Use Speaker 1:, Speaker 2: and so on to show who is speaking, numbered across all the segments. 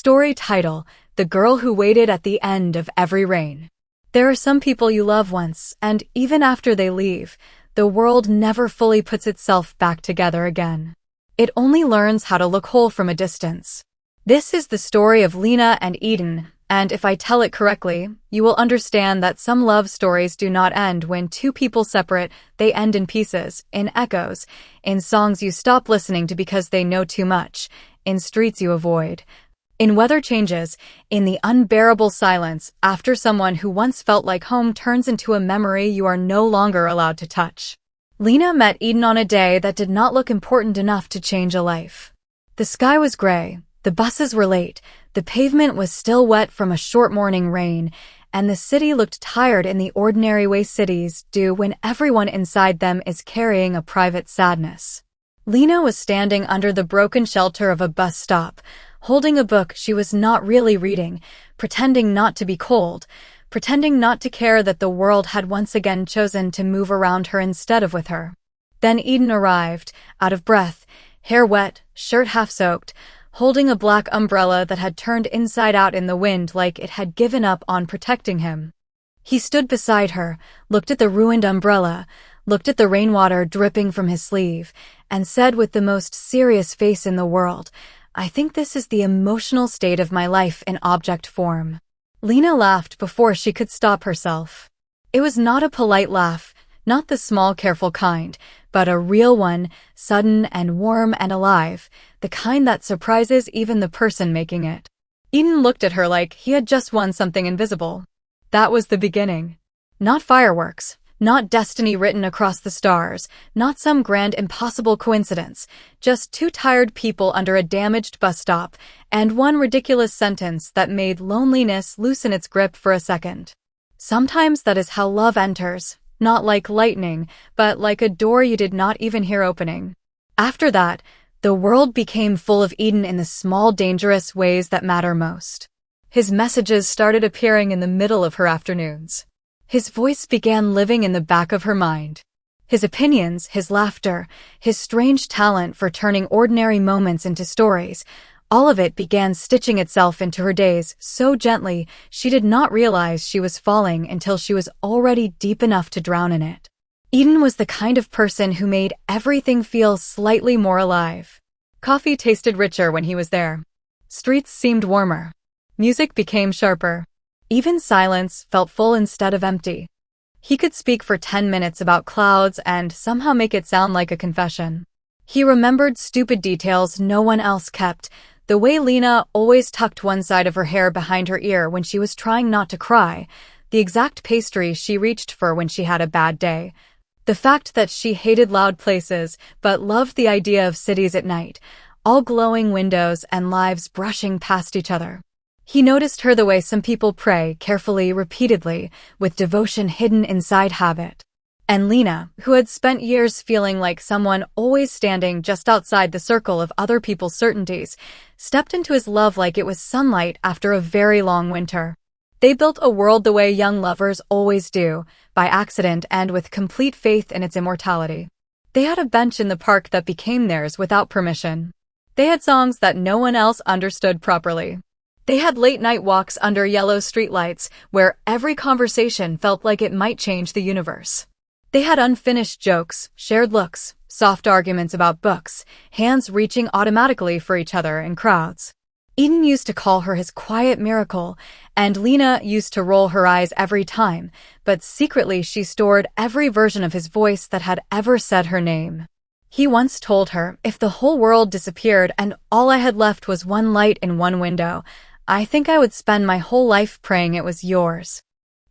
Speaker 1: Story title: The Girl Who Waited at the End of Every Rain. There are some people you love once, and even after they leave, the world never fully puts itself back together again. It only learns how to look whole from a distance. This is the story of Lena and Eden, and if I tell it correctly, you will understand that some love stories do not end when two people separate, they end in pieces, in echoes, in songs you stop listening to because they know too much, in streets you avoid, in weather changes, in the unbearable silence after someone who once felt like home turns into a memory you are no longer allowed to touch. Lena met Eden on a day that did not look important enough to change a life. The sky was gray, the buses were late, the pavement was still wet from a short morning rain, and the city looked tired in the ordinary way cities do when everyone inside them is carrying a private sadness. Lena was standing under the broken shelter of a bus stop, holding a book she was not really reading, pretending not to be cold, pretending not to care that the world had once again chosen to move around her instead of with her. Then Eden arrived, out of breath, hair wet, shirt half-soaked, holding a black umbrella that had turned inside out in the wind like it had given up on protecting him. He stood beside her, looked at the ruined umbrella, looked at the rainwater dripping from his sleeve, and said with the most serious face in the world, "I think this is the emotional state of my life in object form." Lena laughed before she could stop herself. It was not a polite laugh, not the small, careful kind, but a real one, sudden and warm and alive, the kind that surprises even the person making it. Eden looked at her like he had just won something invisible. That was the beginning. Not fireworks, not destiny written across the stars, not some grand impossible coincidence, just two tired people under a damaged bus stop, and one ridiculous sentence that made loneliness loosen its grip for a second. Sometimes that is how love enters, not like lightning, but like a door you did not even hear opening. After that, the world became full of Eden in the small, dangerous ways that matter most. His messages started appearing in the middle of her afternoons. His voice began living in the back of her mind. His opinions, his laughter, his strange talent for turning ordinary moments into stories, all of it began stitching itself into her days so gently she did not realize she was falling until she was already deep enough to drown in it. Eden was the kind of person who made everything feel slightly more alive. Coffee tasted richer when he was there. Streets seemed warmer. Music became sharper. Even silence felt full instead of empty. He could speak for 10 minutes about clouds and somehow make it sound like a confession. He remembered stupid details no one else kept, the way Lena always tucked one side of her hair behind her ear when she was trying not to cry, the exact pastry she reached for when she had a bad day, the fact that she hated loud places but loved the idea of cities at night, all glowing windows and lives brushing past each other. He noticed her the way some people pray, carefully, repeatedly, with devotion hidden inside habit. And Lena, who had spent years feeling like someone always standing just outside the circle of other people's certainties, stepped into his love like it was sunlight after a very long winter. They built a world the way young lovers always do, by accident and with complete faith in its immortality. They had a bench in the park that became theirs without permission. They had songs that no one else understood properly. They had late-night walks under yellow streetlights where every conversation felt like it might change the universe. They had unfinished jokes, shared looks, soft arguments about books, hands reaching automatically for each other in crowds. Eden used to call her his quiet miracle, and Lena used to roll her eyes every time, but secretly she stored every version of his voice that had ever said her name. He once told her, "If the whole world disappeared and all I had left was one light in one window, I think I would spend my whole life praying it was yours."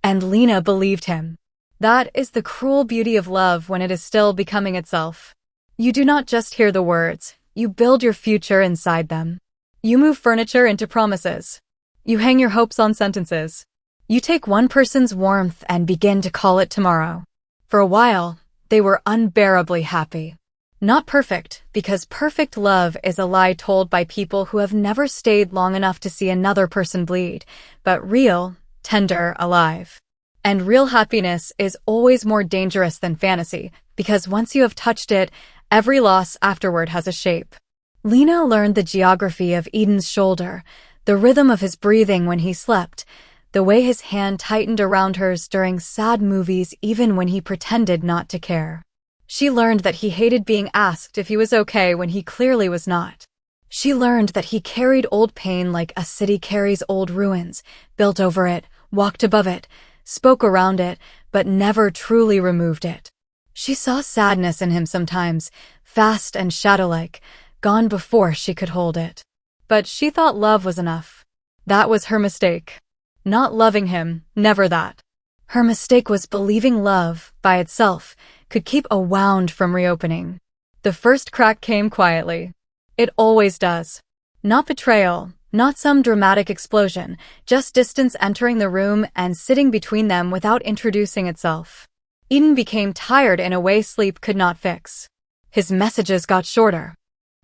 Speaker 1: And Lena believed him. That is the cruel beauty of love when it is still becoming itself. You do not just hear the words, you build your future inside them. You move furniture into promises. You hang your hopes on sentences. You take one person's warmth and begin to call it tomorrow. For a while, they were unbearably happy. Not perfect, because perfect love is a lie told by people who have never stayed long enough to see another person bleed, but real, tender, alive. And real happiness is always more dangerous than fantasy, because once you have touched it, every loss afterward has a shape. Lena learned the geography of Eden's shoulder, The rhythm of his breathing when he slept, the way his hand tightened around hers during sad movies even when he pretended not to care. She learned that he hated being asked if he was okay when he clearly was not. She learned that he carried old pain like a city carries old ruins, built over it, walked above it, spoke around it, but never truly removed it. She saw sadness in him sometimes, fast and shadow-like, gone before she could hold it. But she thought love was enough. That was her mistake. Not loving him, never that. Her mistake was believing love, by itself, could keep a wound from reopening. The first crack came quietly. It always does. Not betrayal, not some dramatic explosion, just distance entering the room and sitting between them without introducing itself. Eden became tired in a way sleep could not fix. His messages got shorter.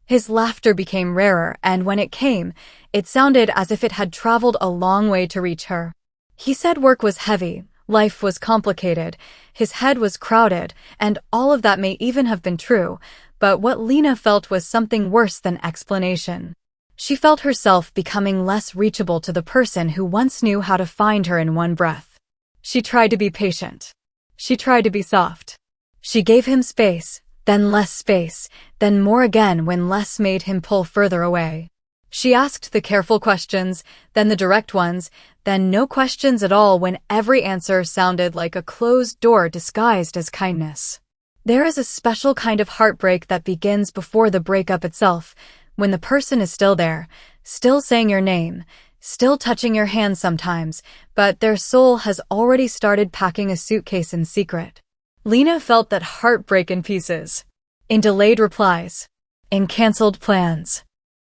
Speaker 1: His laughter became rarer, and when it came, it sounded as if it had traveled a long way to reach her. He said work was heavy, life was complicated, his head was crowded, and all of that may even have been true, but what Lena felt was something worse than explanation. She felt herself becoming less reachable to the person who once knew how to find her in one breath. She tried to be patient. She tried to be soft. She gave him space, then less space, then more again when less made him pull further away. She asked the careful questions, then the direct ones, then no questions at all when every answer sounded like a closed door disguised as kindness. There is a special kind of heartbreak that begins before the breakup itself, when the person is still there, still saying your name, still touching your hand sometimes, but their soul has already started packing a suitcase in secret. Lena felt that heartbreak in pieces. In delayed replies. In canceled plans.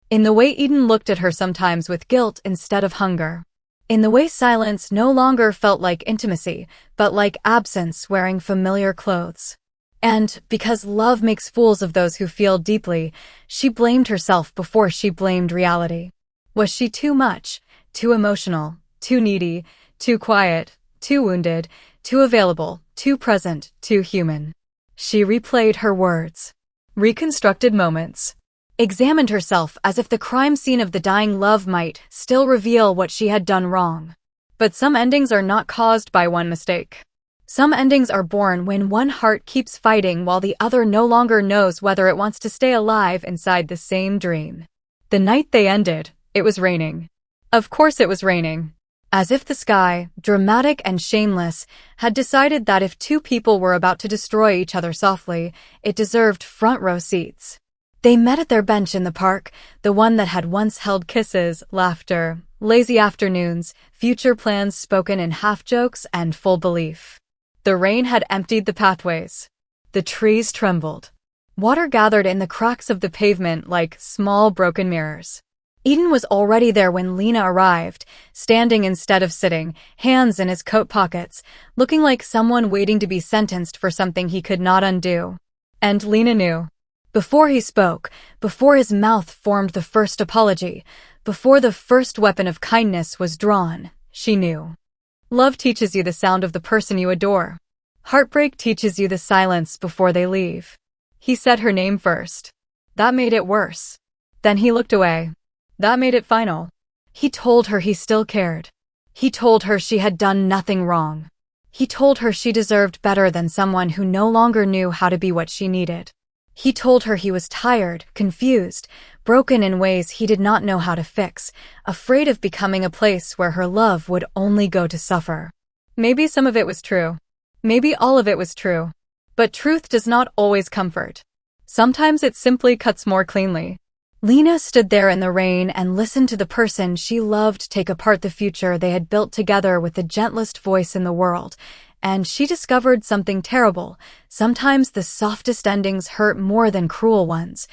Speaker 1: In the way Eden looked at her sometimes with guilt instead of hunger. In the way silence no longer felt like intimacy, but like absence wearing familiar clothes. And, because love makes fools of those who feel deeply, she blamed herself before she blamed reality. Was she too much, too emotional, too needy, too quiet, too wounded, too available, too present, too human? She replayed her words. Reconstructed moments. Examined herself as if the crime scene of the dying love might still reveal what she had done wrong. But some endings are not caused by one mistake. Some endings are born when one heart keeps fighting while the other no longer knows whether it wants to stay alive inside the same dream. The night they ended, it was raining. Of course it was raining. As if the sky, dramatic and shameless, had decided that if two people were about to destroy each other softly, it deserved front row seats. They met at their bench in the park, the one that had once held kisses, laughter, lazy afternoons, future plans spoken in half-jokes and full belief. The rain had emptied the pathways. The trees trembled. Water gathered in the cracks of the pavement like small broken mirrors. Eden was already there when Lena arrived, standing instead of sitting, hands in his coat pockets, looking like someone waiting to be sentenced for something he could not undo. And Lena knew. Before he spoke, before his mouth formed the first apology, before the first weapon of kindness was drawn, she knew. Love teaches you the sound of the person you adore. Heartbreak teaches you the silence before they leave. He said her name first. That made it worse. Then he looked away. That made it final. He told her he still cared. He told her she had done nothing wrong. He told her she deserved better than someone who no longer knew how to be what she needed. He told her he was tired, confused, broken in ways he did not know how to fix, afraid of becoming a place where her love would only go to suffer. Maybe some of it was true. Maybe all of it was true. But truth does not always comfort. Sometimes it simply cuts more cleanly. Lena stood there in the rain and listened to the person she loved take apart the future they had built together with the gentlest voice in the world, and she discovered something terrible. Sometimes the softest endings hurt more than cruel ones.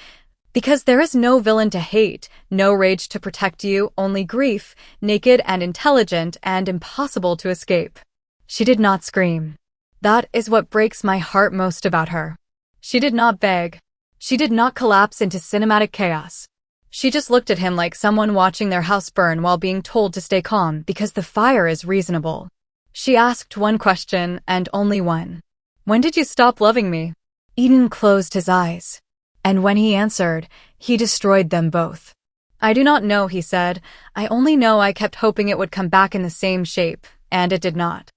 Speaker 1: Because there is no villain to hate, no rage to protect you, only grief, naked and intelligent and impossible to escape. She did not scream. That is what breaks my heart most about her. She did not beg. She did not collapse into cinematic chaos. She just looked at him like someone watching their house burn while being told to stay calm because the fire is reasonable. She asked one question, and only one. When did you stop loving me? Eden closed his eyes. And when he answered, he destroyed them both. I do not know, he said. I only know I kept hoping it would come back in the same shape, and it did not.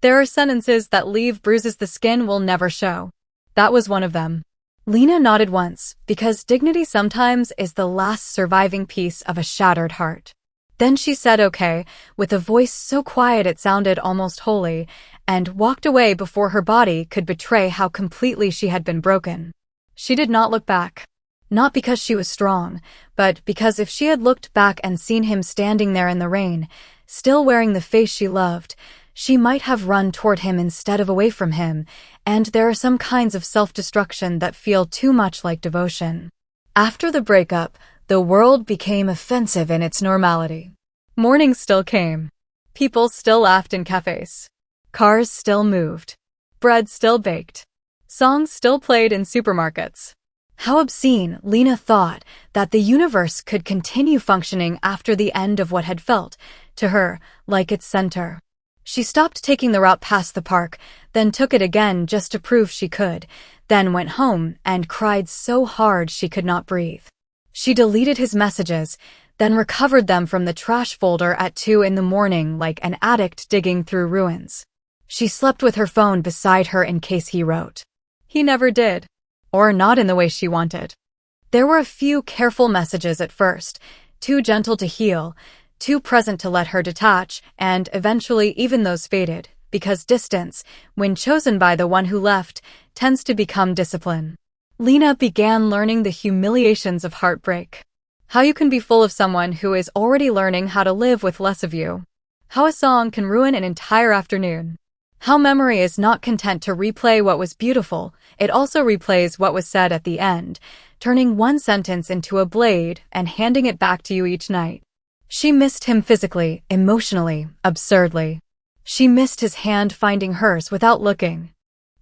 Speaker 1: There are sentences that leave bruises the skin will never show. That was one of them. Lena nodded once, because dignity sometimes is the last surviving piece of a shattered heart. Then she said okay, with a voice so quiet it sounded almost holy, and walked away before her body could betray how completely she had been broken. She did not look back. Not because she was strong, but because if she had looked back and seen him standing there in the rain, still wearing the face she loved, she might have run toward him instead of away from him, and there are some kinds of self-destruction that feel too much like devotion. After the breakup, the world became offensive in its normality. Morning still came. People still laughed in cafes. Cars still moved. Bread still baked. Songs still played in supermarkets. How obscene, Lena thought, that the universe could continue functioning after the end of what had felt, to her, like its center. She stopped taking the route past the park, then took it again just to prove she could, then went home and cried so hard she could not breathe. She deleted his messages, then recovered them from the trash folder at 2 a.m. like an addict digging through ruins. She slept with her phone beside her in case he wrote. He never did. Or not in the way she wanted. There were a few careful messages at first, too gentle to heal, too present to let her detach, and eventually even those faded, because distance, when chosen by the one who left, tends to become discipline. Lena began learning the humiliations of heartbreak. How you can be full of someone who is already learning how to live with less of you. How a song can ruin an entire afternoon. How memory is not content to replay what was beautiful, it also replays what was said at the end, turning one sentence into a blade and handing it back to you each night. She missed him physically, emotionally, absurdly. She missed his hand finding hers without looking.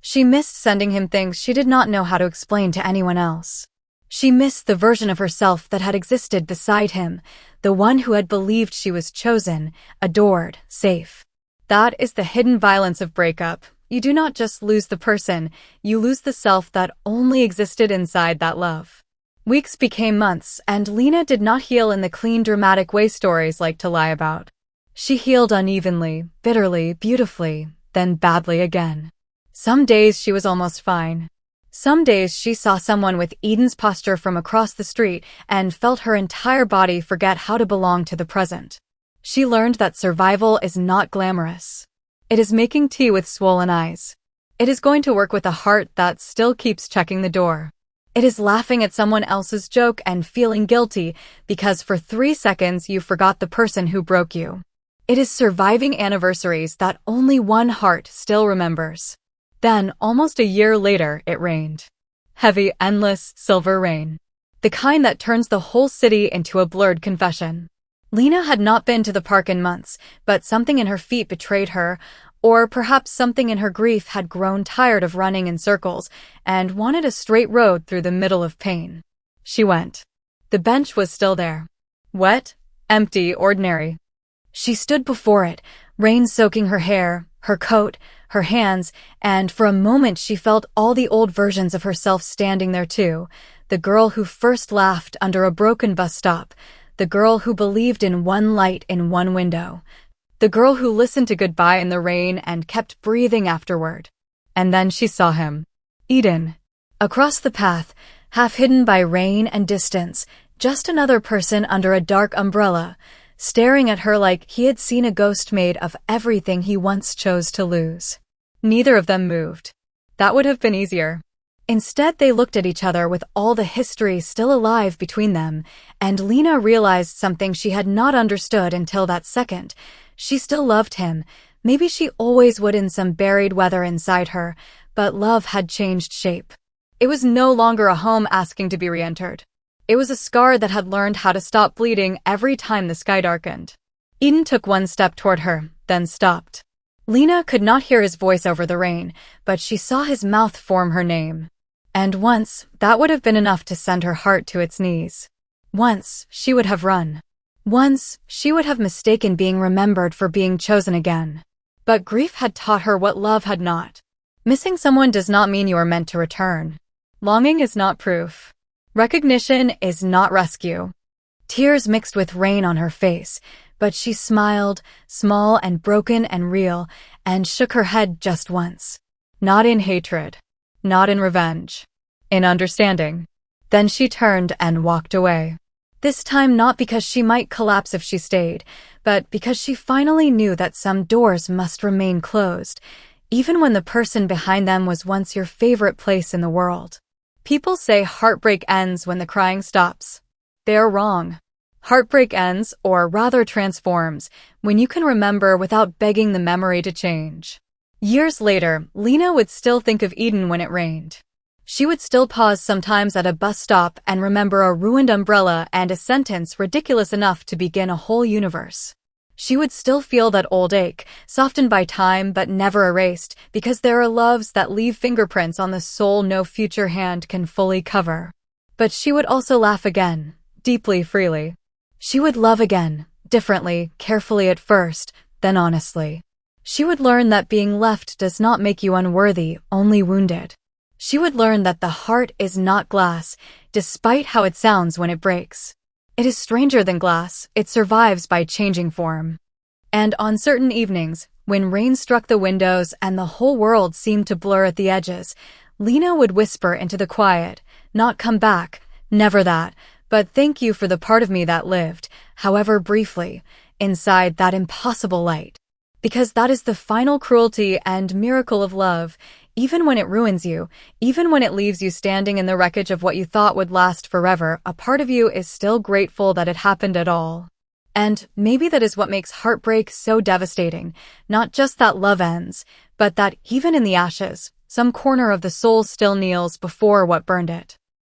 Speaker 1: She missed sending him things she did not know how to explain to anyone else. She missed the version of herself that had existed beside him, the one who had believed she was chosen, adored, safe. That is the hidden violence of breakup. You do not just lose the person, you lose the self that only existed inside that love. Weeks became months, and Lena did not heal in the clean, dramatic way stories like to lie about. She healed unevenly, bitterly, beautifully, then badly again. Some days she was almost fine. Some days she saw someone with Eden's posture from across the street and felt her entire body forget how to belong to the present. She learned that survival is not glamorous. It is making tea with swollen eyes. It is going to work with a heart that still keeps checking the door. It is laughing at someone else's joke and feeling guilty because for 3 seconds you forgot the person who broke you. It is surviving anniversaries that only one heart still remembers. Then, almost a year later, it rained. Heavy, endless, silver rain. The kind that turns the whole city into a blurred confession. Lena had not been to the park in months, but something in her feet betrayed her, or perhaps something in her grief had grown tired of running in circles and wanted a straight road through the middle of pain. She went. The bench was still there. Wet, empty, ordinary. She stood before it, rain soaking her hair, her coat, her hands, and for a moment she felt all the old versions of herself standing there too, the girl who first laughed under a broken bus stop, the girl who believed in one light in one window, the girl who listened to Goodbye in the Rain and kept breathing afterward. And then she saw him. Eden. Across the path, half hidden by rain and distance, just another person under a dark umbrella, staring at her like he had seen a ghost made of everything he once chose to lose. Neither of them moved. That would have been easier. Instead, they looked at each other with all the history still alive between them, and Lena realized something she had not understood until that second. She still loved him. Maybe she always would in some buried weather inside her, but love had changed shape. It was no longer a home asking to be re-entered. It was a scar that had learned how to stop bleeding every time the sky darkened. Eden took one step toward her, then stopped. Lena could not hear his voice over the rain, but she saw his mouth form her name. And once, that would have been enough to send her heart to its knees. Once, she would have run. Once, she would have mistaken being remembered for being chosen again. But grief had taught her what love had not. Missing someone does not mean you are meant to return. Longing is not proof. Recognition is not rescue. Tears mixed with rain on her face, but she smiled, small and broken and real, and shook her head just once. Not in hatred. Not in revenge. In understanding. Then she turned and walked away. This time not because she might collapse if she stayed, but because she finally knew that some doors must remain closed, even when the person behind them was once your favorite place in the world. People say heartbreak ends when the crying stops. They are wrong. Heartbreak ends, or rather transforms, when you can remember without begging the memory to change. Years later, Lena would still think of Eden when it rained. She would still pause sometimes at a bus stop and remember a ruined umbrella and a sentence ridiculous enough to begin a whole universe. She would still feel that old ache, softened by time but never erased, because there are loves that leave fingerprints on the soul no future hand can fully cover. But she would also laugh again, deeply, freely. She would love again, differently, carefully at first, then honestly. She would learn that being left does not make you unworthy, only wounded. She would learn that the heart is not glass, despite how it sounds when it breaks. It is stranger than glass, it survives by changing form. And on certain evenings, when rain struck the windows and the whole world seemed to blur at the edges, Lena would whisper into the quiet, not come back, never that, but thank you for the part of me that lived, however briefly, inside that impossible light. Because that is the final cruelty and miracle of love. Even when it ruins you, even when it leaves you standing in the wreckage of what you thought would last forever, a part of you is still grateful that it happened at all. And maybe that is what makes heartbreak so devastating, not just that love ends, but that even in the ashes, some corner of the soul still kneels before what burned it.